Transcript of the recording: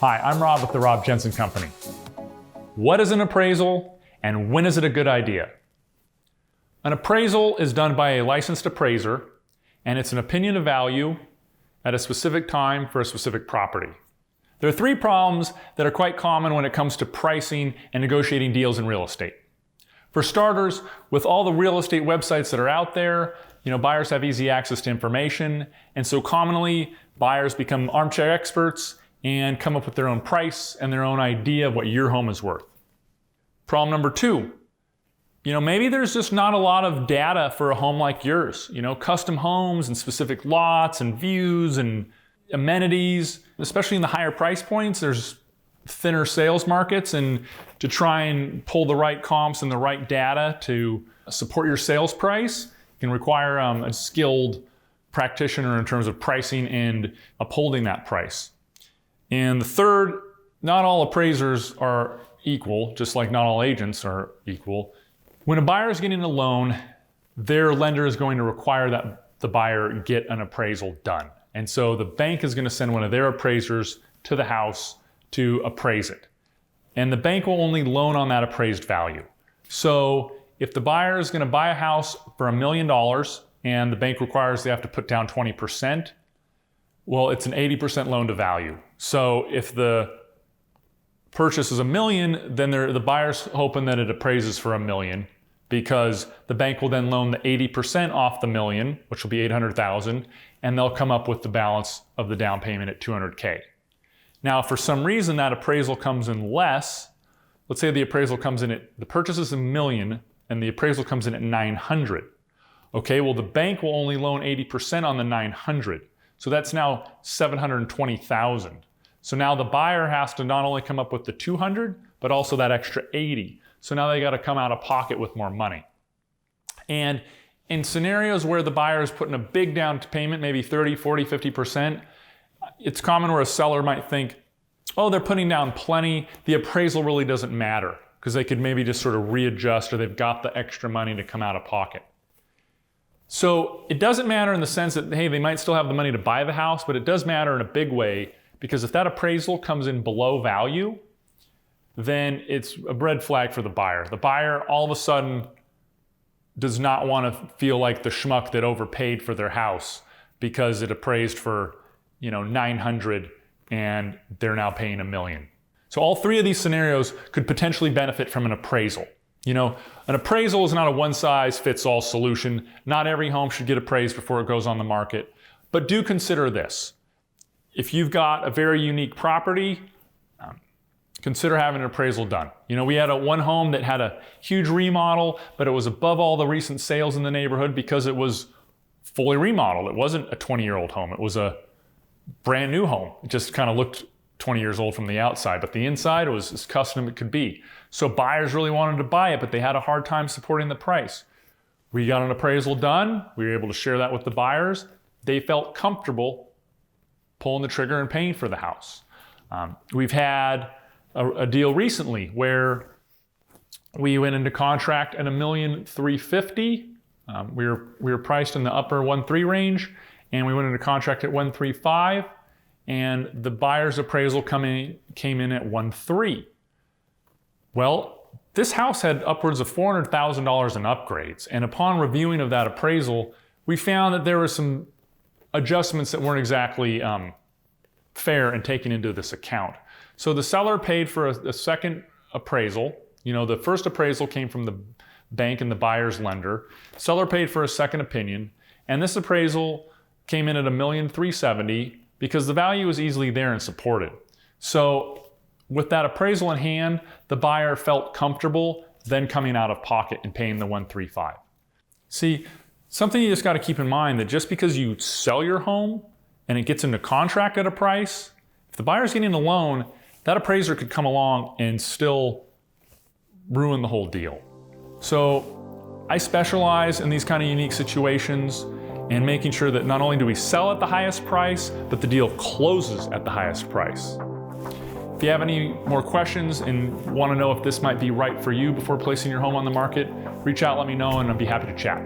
Hi, I'm Rob with the Rob Jensen Company. What is an appraisal and when is it a good idea? An appraisal is done by a licensed appraiser and it's an opinion of value at a specific time for a specific property. There are three problems that are quite common when it comes to pricing and negotiating deals in real estate. For starters, with all the real estate websites that are out there, buyers have easy access to information, and so commonly buyers become armchair experts and come up with their own price and their own idea of what your home is worth. Problem number two, maybe there's just not a lot of data for a home like yours. Custom homes and specific lots and views and amenities, especially in the higher price points, there's thinner sales markets, and to try and pull the right comps and the right data to support your sales price can require a skilled practitioner in terms of pricing and upholding that price. And the third, not all appraisers are equal, just like not all agents are equal. When a buyer is getting a loan, their lender is going to require that the buyer get an appraisal done. And so the bank is going to send one of their appraisers to the house to appraise it. And the bank will only loan on that appraised value. So if the buyer is going to buy a house for $1 million and the bank requires they have to put down 20%, well, it's an 80% loan to value. So if the purchase is $1 million, then the buyer's hoping that it appraises for $1 million, because the bank will then loan the 80% off the $1 million, which will be $800,000, and they'll come up with the balance of the down payment at $200K. Now, if for some reason that appraisal comes in less, let's say the appraisal comes in at, the purchase is $1 million and the appraisal comes in at $900. Okay, well the bank will only loan 80% on the $900. So that's now $720,000. So now the buyer has to not only come up with the $200, but also that extra $80. So now they got to come out of pocket with more money. And in scenarios where the buyer is putting a big down payment, maybe 30, 40, 50%, it's common where a seller might think, oh, they're putting down plenty, the appraisal really doesn't matter, because they could maybe just sort of readjust, or they've got the extra money to come out of pocket. So it doesn't matter in the sense that, hey, they might still have the money to buy the house, but it does matter in a big way, because if that appraisal comes in below value, then it's a red flag for the buyer. The buyer all of a sudden does not want to feel like the schmuck that overpaid for their house because it appraised for $900 and they're now paying $1 million. So all three of these scenarios could potentially benefit from an appraisal. An appraisal is not a one-size-fits-all solution. Not every home should get appraised before it goes on the market. But do consider this. If you've got a very unique property, consider having an appraisal done. We had one home that had a huge remodel, but it was above all the recent sales in the neighborhood because it was fully remodeled. It wasn't a 20-year-old home. It was a brand new home. It just kind of looked 20 years old from the outside, but the inside was as custom as it could be. So buyers really wanted to buy it, but they had a hard time supporting the price. We got an appraisal done. We were able to share that with the buyers. They felt comfortable pulling the trigger and paying for the house. We've had a deal recently where we went into contract at $1,350,000. We were priced in the upper 1.3 range, and we went into contract at 1.35, and the buyer's appraisal came in at 1.3. Well, this house had upwards of $400,000 in upgrades, and upon reviewing of that appraisal, we found that there were some adjustments that weren't exactly fair and taken into this account. So the seller paid for a second appraisal. The first appraisal came from the bank and the buyer's lender. Seller paid for a second opinion, and this appraisal came in at $1,370,000 because the value was easily there and supported. So with that appraisal in hand, the buyer felt comfortable then coming out of pocket and paying the $135,000. See, something you just got to keep in mind, that just because you sell your home and it gets into contract at a price, if the buyer's getting a loan, that appraiser could come along and still ruin the whole deal. So I specialize in these kind of unique situations and making sure that not only do we sell at the highest price, but the deal closes at the highest price. If you have any more questions and want to know if this might be right for you before placing your home on the market, reach out, let me know, and I'd be happy to chat.